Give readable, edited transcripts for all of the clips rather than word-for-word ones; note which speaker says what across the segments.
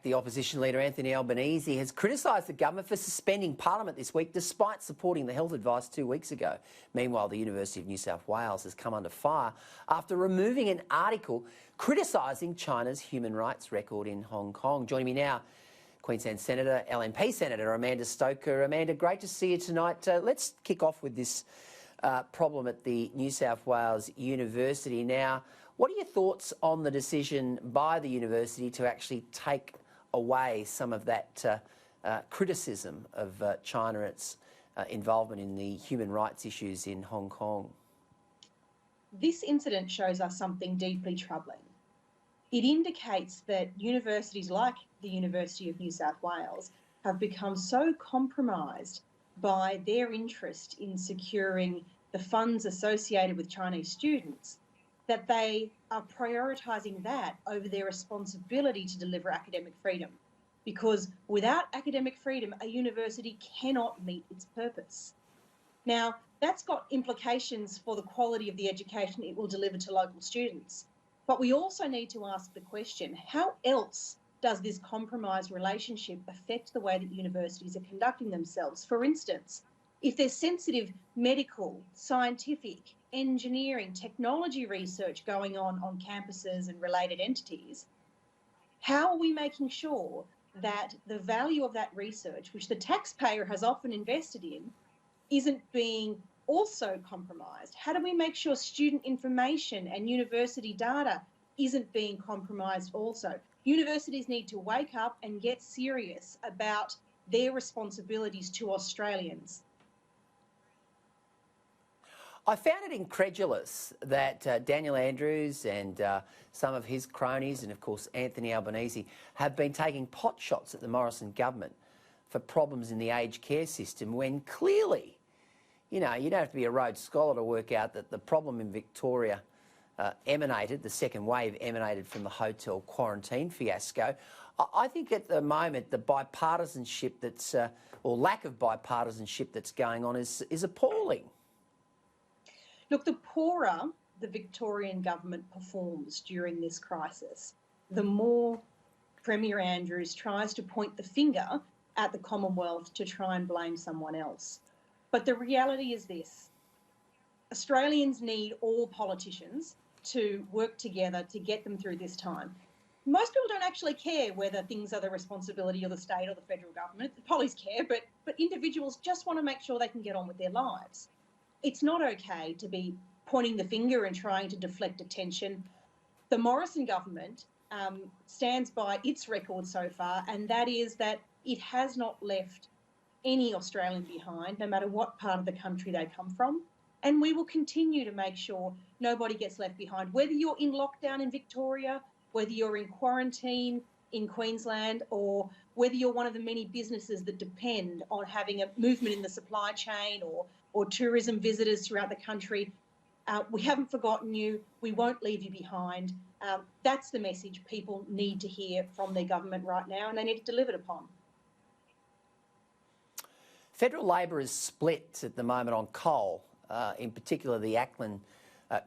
Speaker 1: The opposition leader Anthony Albanese has criticised the government for suspending Parliament this week despite supporting the health advice 2 weeks ago. Meanwhile, the University of New South Wales has come under fire after removing an article criticising China's human rights record in Hong Kong. Joining me now, Queensland Senator, LNP Senator Amanda Stoker. Amanda, great to see you tonight. Let's kick off with this problem at the New South Wales University. Now, what are your thoughts on the decision by the university to actually take away some of that criticism of China and its involvement in the human rights issues in Hong Kong?
Speaker 2: This incident shows us something deeply troubling. It indicates that universities like the University of New South Wales have become so compromised by their interest in securing the funds associated with Chinese students that they are prioritising that over their responsibility to deliver academic freedom. Because without academic freedom, a university cannot meet its purpose. Now, that's got implications for the quality of the education it will deliver to local students. But we also need to ask the question, how else does this compromised relationship affect the way that universities are conducting themselves? For instance, if there's sensitive medical, scientific, engineering, technology research going on campuses and related entities, how are we making sure that the value of that research, which the taxpayer has often invested in, isn't being also compromised? How do we make sure student information and university data isn't being compromised also? Universities need to wake up and get serious about their responsibilities to Australians.
Speaker 1: I found it incredulous that Daniel Andrews and some of his cronies and, of course, Anthony Albanese have been taking pot shots at the Morrison government for problems in the aged care system when clearly, you know, you don't have to be a Rhodes Scholar to work out that the problem in Victoria emanated, the second wave emanated from the hotel quarantine fiasco. I think at the moment the bipartisanship that's, or lack of bipartisanship that's going on is appalling.
Speaker 2: Look, the poorer the Victorian government performs during this crisis, the more Premier Andrews tries to point the finger at the Commonwealth to try and blame someone else. But the reality is this: Australians need all politicians to work together to get them through this time. Most people don't actually care whether things are the responsibility of the state or the federal government. The pollies care, but individuals just want to make sure they can get on with their lives. It's not okay to be pointing the finger and trying to deflect attention. The Morrison government stands by its record so far, and that is that it has not left any Australian behind, no matter what part of the country they come from. And we will continue to make sure nobody gets left behind, whether you're in lockdown in Victoria, whether you're in quarantine in Queensland, or whether you're one of the many businesses that depend on having a movement in the supply chain or tourism visitors throughout the country. We haven't forgotten you. We won't leave you behind. That's the message people need to hear from their government right now, and they need it delivered upon.
Speaker 1: Federal Labor is split at the moment on coal, in particular the Acland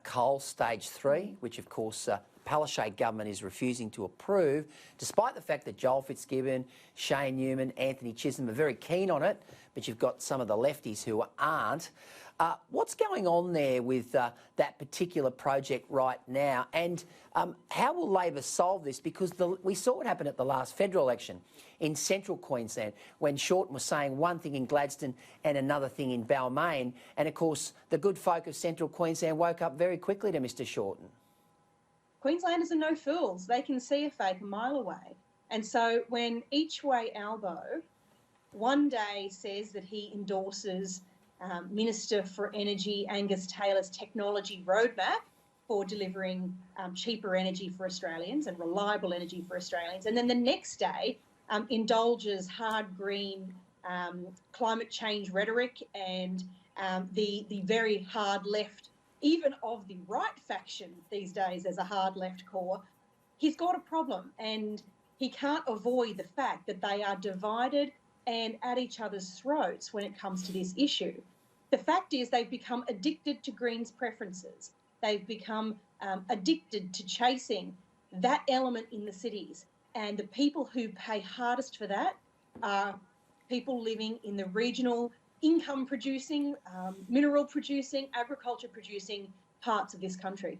Speaker 1: coal stage 3, which of course Palaszczuk government is refusing to approve, despite the fact that Joel Fitzgibbon, Shane Newman, Anthony Chisholm are very keen on it, but you've got some of the lefties who aren't. What's going on there with that particular project right now, and how will Labor solve this? Because we saw what happened at the last federal election in central Queensland when Shorten was saying one thing in Gladstone and another thing in Balmain, and of course the good folk of central Queensland woke up very quickly to Mr Shorten.
Speaker 2: Queenslanders are no fools. They can see a fake a mile away. And so when Each Way Albo one day says that he endorses Minister for Energy Angus Taylor's technology roadmap for delivering cheaper energy for Australians and reliable energy for Australians, and then the next day indulges hard green climate change rhetoric and the very hard left, even of the right faction these days as a hard left core, he's got a problem, and he can't avoid the fact that they are divided and at each other's throats when it comes to this issue. The fact is they've become addicted to Greens' preferences. They've become addicted to chasing that element in the cities. And the people who pay hardest for that are people living in the regional income producing, mineral producing, agriculture producing parts of this country.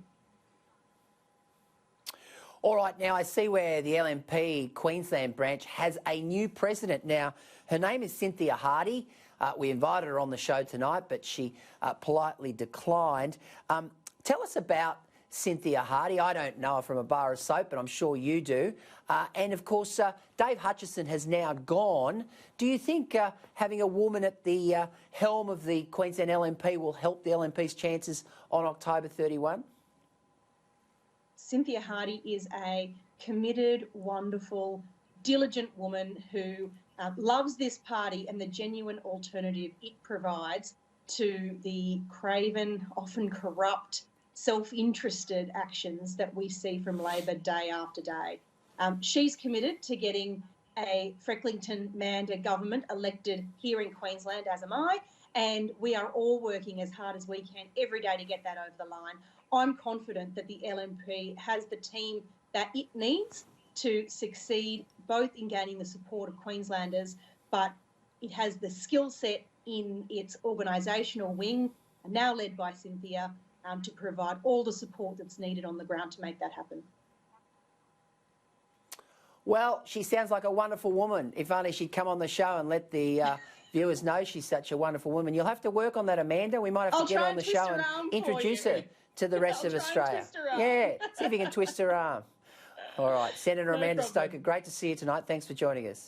Speaker 1: All right, now I see where the LNP Queensland branch has a new president. Now, her name is Cynthia Hardy. We invited her on the show tonight, but she politely declined. Tell us about Cynthia Hardy. I don't know her from a bar of soap, but I'm sure you do. And of course, Dave Hutchison has now gone. Do you think having a woman at the helm of the Queensland LNP will help the LNP's chances on October 31?
Speaker 2: Cynthia Hardy is a committed, wonderful, diligent woman who loves this party and the genuine alternative it provides to the craven, often corrupt, self-interested actions that we see from Labor day after day. She's committed to getting a Frecklington-Manda government elected here in Queensland, as am I, and we are all working as hard as we can every day to get that over the line. I'm confident that the LNP has the team that it needs to succeed, both in gaining the support of Queenslanders, but it has the skill set in its organisational wing, now led by Cynthia, to provide all the support that's needed on the ground to make that happen.
Speaker 1: Well, she sounds like a wonderful woman. If only she'd come on the show and let the viewers know she's such a wonderful woman. You'll have to work on that, Amanda. We might have to get her on the show and introduce her to the rest of Australia. Yeah, see if you can twist her arm. All right, Senator Amanda Stoker, great to see you tonight. Thanks for joining us.